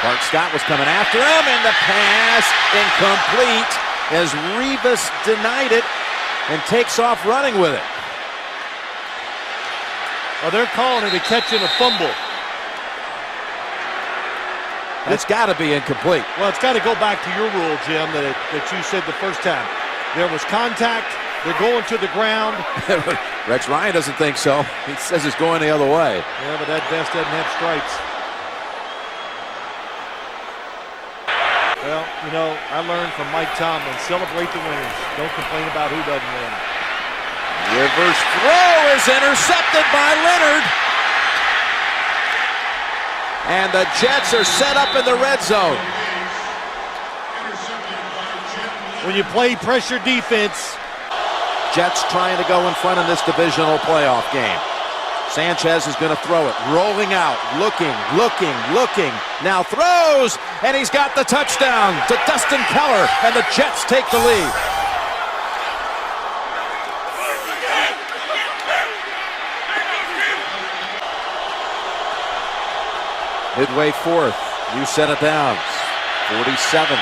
[SPEAKER 13] Bart Scott was coming after him, and the pass incomplete as Revis denied it and takes off running with it.
[SPEAKER 10] Well, they're calling it a catch and a fumble.
[SPEAKER 13] That's got to be incomplete.
[SPEAKER 10] Well, it's got to go back to your rule, Jim, that you said the first time. There was contact. They're going to the ground.
[SPEAKER 13] Rex Ryan doesn't think so. He says it's going the other way.
[SPEAKER 10] Yeah, but that vest doesn't have stripes. Well, you know, I learned from Mike Tomlin, celebrate the winners. Don't complain about who doesn't win.
[SPEAKER 13] Rivers' throw is intercepted by Leonard. And the Jets are set up in the red zone.
[SPEAKER 10] When you play pressure defense.
[SPEAKER 13] Jets trying to go in front in this divisional playoff game. Sanchez is going to throw it, rolling out, looking, now throws, and he's got the touchdown to Dustin Keller, and the Jets take the lead. Midway fourth, new set of downs, 47.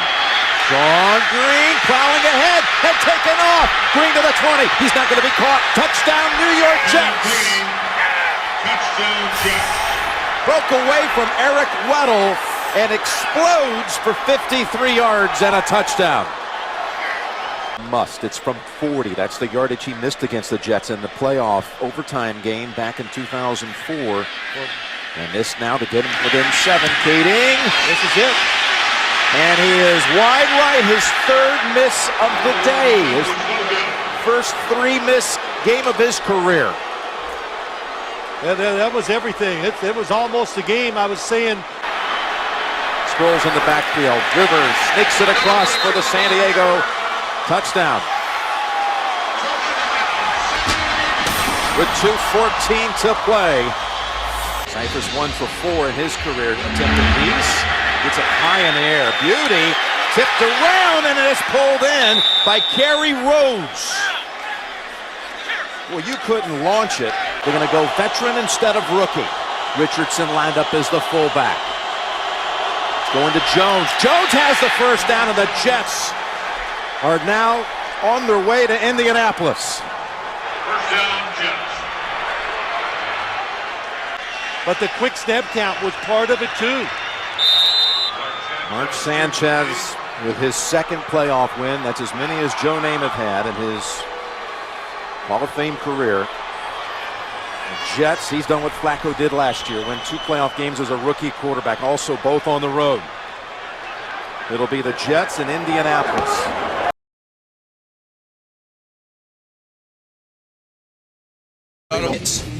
[SPEAKER 13] Sean Green plowing ahead and taken off. Green to the 20. He's not going to be caught. Touchdown, New York Jets. Broke away from Eric Weddle and explodes for 53 yards and a touchdown. It's from 40. That's the yardage he missed against the Jets in the playoff overtime game back in 2004. And this now to get him within 7. Kading. This is it. And he is wide right, his third miss of the day. His first 3-miss game of his career.
[SPEAKER 10] Yeah, that was everything. It was almost a game. I was saying.
[SPEAKER 13] Sproles in the backfield. Rivers sneaks it across for the San Diego touchdown. With 2:14 to play. Cypher's 1 for 4 in his career. Attempted these. Gets it high in the air. Beauty. Tipped around and it is pulled in by Kerry Rhodes. Well, you couldn't launch it. They're going to go veteran instead of rookie. Richardson lined up as the fullback. It's going to Jones. Jones has the first down, and the Jets are now on their way to Indianapolis.
[SPEAKER 10] First down, Jets. But the quick snap count was part of it too.
[SPEAKER 13] Mark Sanchez with his second playoff win. That's as many as Joe Namath had in his Hall of Fame career. The Jets, he's done what Flacco did last year, win 2 playoff games as a rookie quarterback, also both on the road. It'll be the Jets in Indianapolis.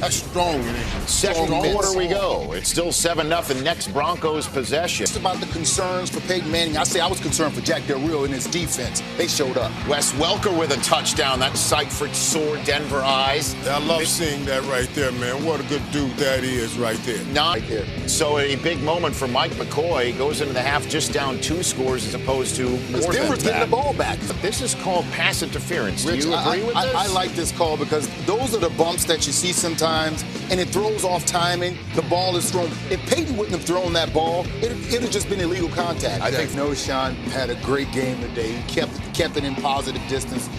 [SPEAKER 14] That's strong. Second quarter we go. It's still 7-0. Next Broncos possession.
[SPEAKER 15] It's about the concerns for Peyton Manning. I was concerned for Jack Del Rio and his defense. They showed up.
[SPEAKER 14] Wes Welker with a touchdown. That's sight for sore Denver eyes.
[SPEAKER 16] I love seeing that right there, man. What a good dude that is right there.
[SPEAKER 14] Not here. So a big moment for Mike McCoy. Goes into the half just down 2 scores as opposed to more than
[SPEAKER 15] Denver's getting the ball back.
[SPEAKER 14] But this is called pass interference.
[SPEAKER 15] Rich,
[SPEAKER 14] do you agree with this?
[SPEAKER 15] I like this call because those are the bumps that you see sometimes, and it throws off timing. The ball is thrown. If Peyton wouldn't have thrown that ball, it would have just been illegal contact. I think Sean had a great game today. He kept it in positive distance,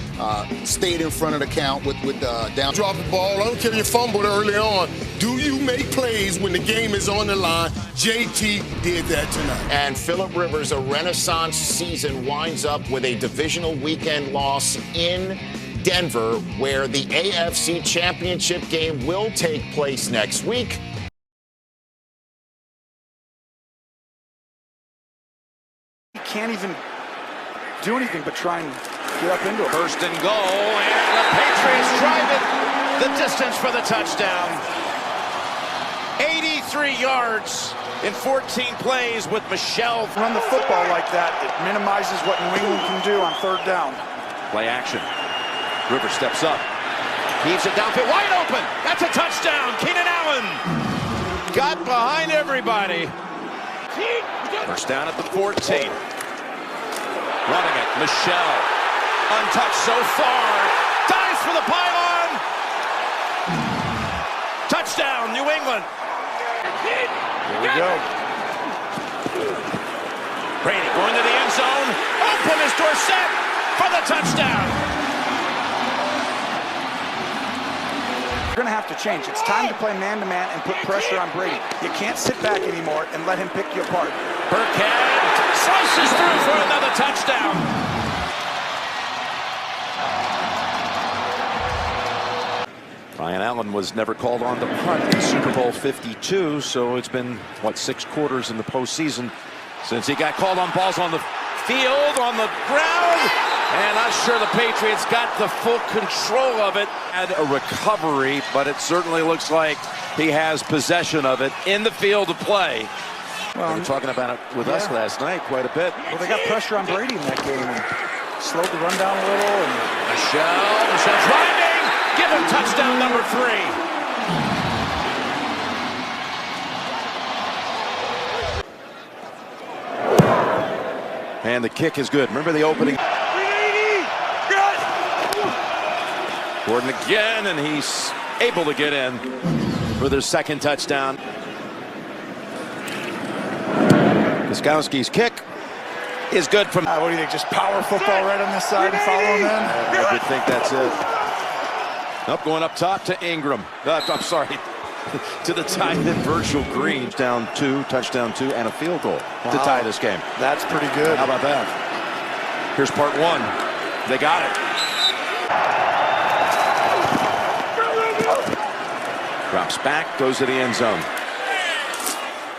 [SPEAKER 15] stayed in front of the count with down.
[SPEAKER 16] Drop the ball. I don't care if you fumbled early on. Do you make plays when the game is on the line? JT did that tonight.
[SPEAKER 14] And Phillip Rivers, a renaissance season, winds up with a divisional weekend loss in Denver, where the AFC Championship game will take place next week.
[SPEAKER 17] He can't even do anything but try and get up into it.
[SPEAKER 13] First and goal, and the Patriots drive it the distance for the touchdown. 83 yards in 14 plays with Michelle.
[SPEAKER 17] Run the football like that, it minimizes what New England can do on 3rd down.
[SPEAKER 13] Play action. Rivers steps up. Heaves it downfield, wide open. That's a touchdown. Keenan Allen got behind everybody. First down at the 14. Running it, Michelle. Untouched so far. Dives for the pylon. Touchdown, New England.
[SPEAKER 17] Here we go.
[SPEAKER 13] Brady going to the end zone. Open is Dorsett for the touchdown.
[SPEAKER 17] You're going to have to change. It's time to play man-to-man and put pressure on Brady. You can't sit back anymore and let him pick you apart.
[SPEAKER 13] Burkhead slices through for another touchdown. Ryan Allen was never called on to punt in Super Bowl 52, so it's been, 6 quarters in the postseason since he got called on balls on the field, on the ground. And I'm sure the Patriots got the full control of it. Had a recovery, but it certainly looks like he has possession of it in the field to play. Well, they were talking about it with us last night quite a bit.
[SPEAKER 17] Well, they got pressure on Brady in that game and slowed the run down a little. And
[SPEAKER 13] Michelle driving. Give him touchdown number 3. And the kick is good. Remember the opening? Gordon again, and he's able to get in for their second touchdown. Gostkowski's kick is good from...
[SPEAKER 17] What do you think, just power football right on this side and follow him in?
[SPEAKER 13] I would think that's it. Up going up top to Ingram. I'm sorry, to the tight end Virgil Green. Touchdown two, and a field goal to tie this game.
[SPEAKER 17] That's pretty good.
[SPEAKER 13] How about that? Here's part one. They got it. Drops back, goes to the end zone.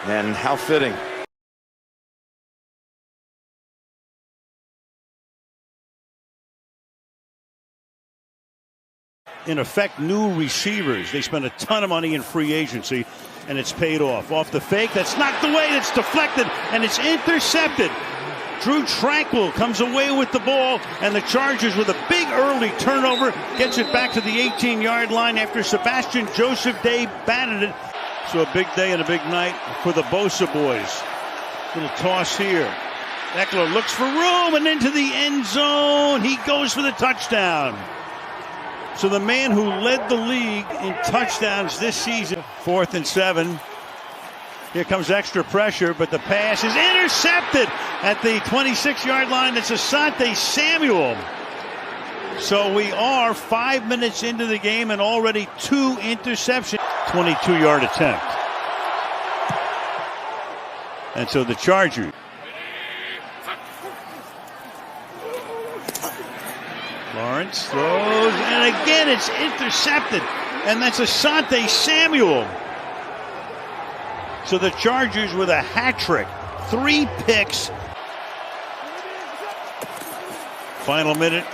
[SPEAKER 13] And how fitting.
[SPEAKER 9] In effect, new receivers. They spent a ton of money in free agency, and it's paid off. Off the fake, that's knocked away, that's deflected, and it's intercepted. Drew Tranquill comes away with the ball, and the Chargers, with a big early turnover, gets it back to the 18-yard line after Sebastian Joseph Day batted it. So a big day and a big night for the Bosa boys. Little toss here. Eckler looks for room and into the end zone. He goes for the touchdown. So the man who led the league in touchdowns this season, 4th and 7. Here comes extra pressure, but the pass is intercepted at the 26-yard line. It's Asante Samuel. So we are 5 minutes into the game and already 2 interceptions. 22-yard attempt. And so the Chargers. Lawrence throws, and again it's intercepted, and that's Asante Samuel. So the Chargers with a hat trick, 3 picks. Final minute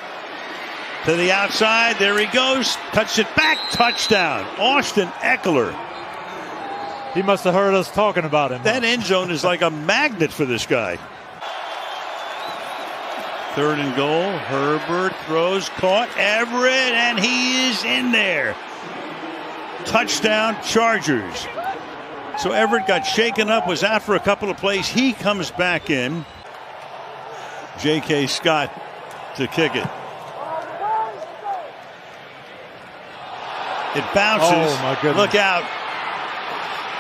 [SPEAKER 9] to the outside, there he goes, cuts it back, touchdown, Austin Eckler.
[SPEAKER 7] He must have heard us talking about him.
[SPEAKER 9] That end zone is like a magnet for this guy. 3rd and goal. Herbert throws, caught. Everett, and he is in there. Touchdown, Chargers. So Everett got shaken up, was out for a couple of plays. He comes back in. J.K. Scott to kick it. It bounces.
[SPEAKER 7] Oh, my goodness.
[SPEAKER 9] Look out.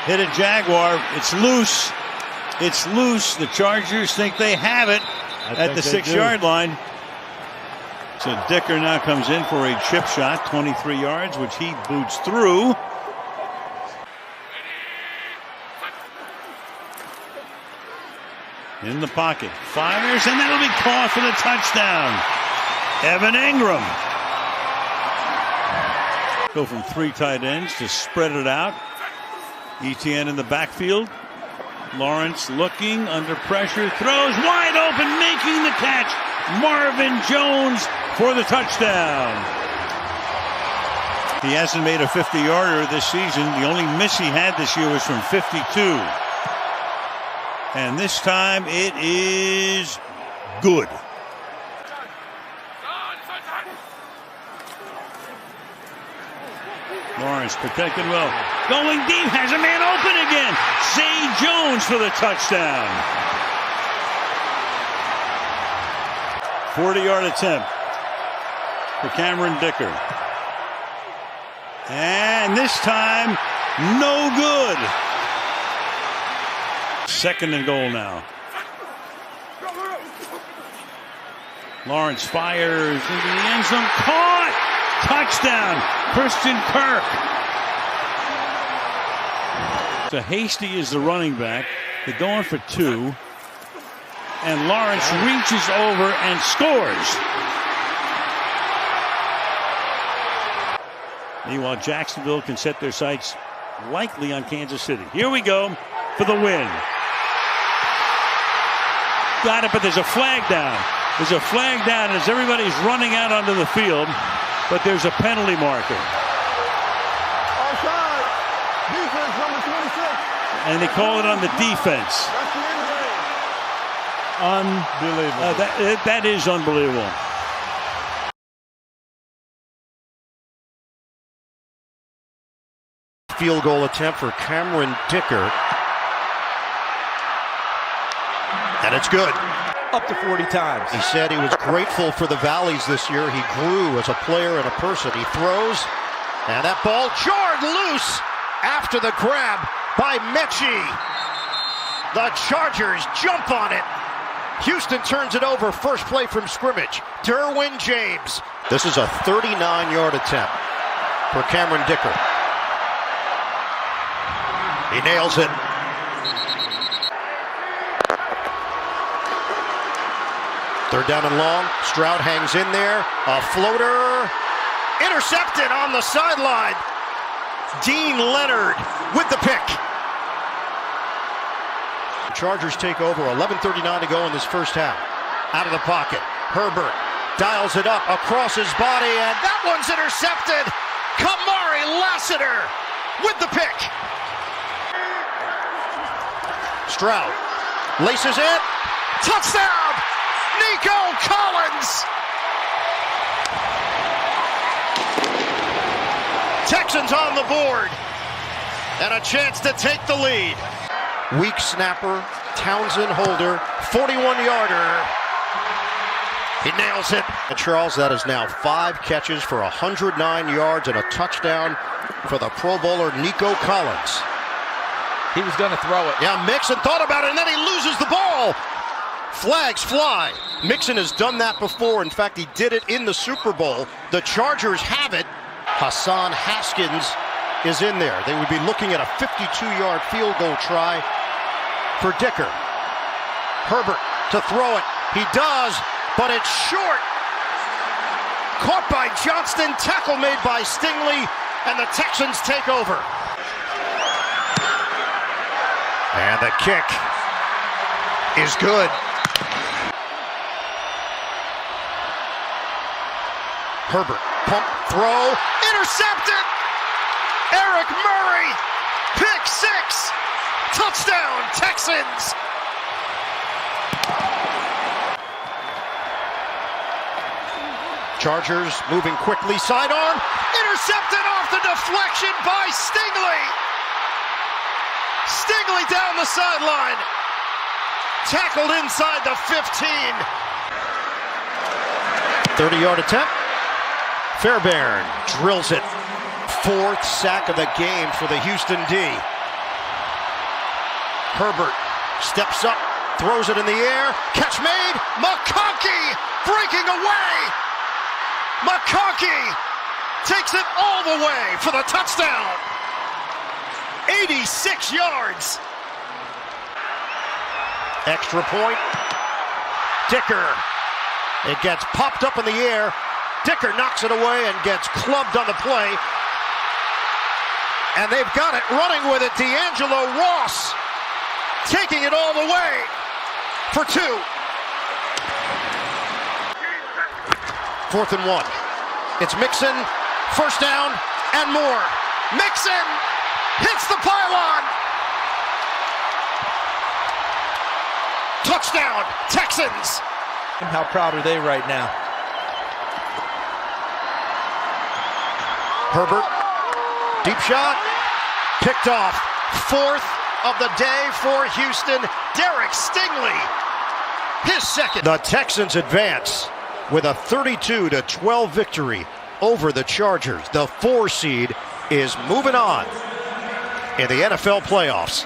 [SPEAKER 9] Hit a Jaguar. It's loose. It's loose. The Chargers think they have it at the 6-yard line. So Dicker now comes in for a chip shot, 23 yards, which he boots through. In the pocket, fires, and that'll be caught for the touchdown. Evan Ingram. Go from 3 tight ends to spread it out. Etienne in the backfield. Lawrence looking, under pressure, throws wide open, making the catch. Marvin Jones for the touchdown. He hasn't made a 50-yarder this season. The only miss he had this year was from 52. And this time it is good. Lawrence protected well. Going deep, has a man open again. Zay Jones for the touchdown. 40-yard attempt for Cameron Dicker. And this time, no good. 2nd and goal now. Lawrence fires into the end zone. Caught! Touchdown, Christian Kirk. So Hasty is the running back. They're going for 2. And Lawrence reaches over and scores. Meanwhile, Jacksonville can set their sights likely on Kansas City. Here we go for the win. Got it, but there's a flag down. There's a flag down as everybody's running out onto the field, but there's a penalty marker.
[SPEAKER 11] Offside. Defense number 26.
[SPEAKER 9] And they call it on the defense.
[SPEAKER 11] That's the end game.
[SPEAKER 7] Unbelievable.
[SPEAKER 9] That is unbelievable.
[SPEAKER 3] Field goal attempt for Cameron Dicker. And it's good.
[SPEAKER 18] up to 40 times.
[SPEAKER 3] He said he was grateful for the valleys this year. He grew as a player and a person. He throws, and that ball jarred loose after the grab by Mechie. The Chargers jump on it. Houston turns it over. First play from scrimmage. Derwin James. This is a 39-yard attempt for Cameron Dicker. He nails it. Third down and long. Stroud hangs in there. A floater. Intercepted on the sideline. Dean Leonard with the pick. The Chargers take over. 11:39 to go in this first half. Out of the pocket. Herbert dials it up across his body, and that one's intercepted. Kamari Lassiter with the pick. Stroud laces it. Touchdown! Nico Collins! Texans on the board. And a chance to take the lead. Weak snapper, Townsend Holder, 41-yarder. He nails it. And Charles, that is now 5 catches for 109 yards and a touchdown for the Pro Bowler Nico Collins.
[SPEAKER 18] He was going to throw it.
[SPEAKER 3] Yeah, Mixon thought about it, and then he loses the ball. Flags fly. Mixon has done that before. In fact, he did it in the Super Bowl. The Chargers have it. Hassan Haskins is in there. They would be looking at a 52-yard field goal try for Dicker. Herbert to throw it. He does, but it's short. Caught by Johnston, tackle made by Stingley, and the Texans take over. And the kick is good. Herbert, pump, throw, intercepted! Eric Murray, pick 6, touchdown, Texans! Chargers moving quickly, sidearm, intercepted off the deflection by Stingley! Stingley down the sideline, tackled inside the 15. 30-yard attempt. Fairbairn drills it. 4th sack of the game for the Houston D. Herbert steps up, throws it in the air. Catch made. McConkey breaking away. McConkey takes it all the way for the touchdown. 86 yards. Extra point. Dicker. It gets popped up in the air. Dicker knocks it away and gets clubbed on the play. And they've got it running with it. D'Angelo Ross taking it all the way for 2. 4th and 1. It's Mixon, first down and more. Mixon hits the pylon. Touchdown, Texans.
[SPEAKER 18] How proud are they right now?
[SPEAKER 3] Herbert, deep shot, picked off. 4th of the day for Houston. Derek Stingley, his second. The Texans advance with a 32-12 victory over the Chargers. The 4 seed is moving on in the NFL playoffs.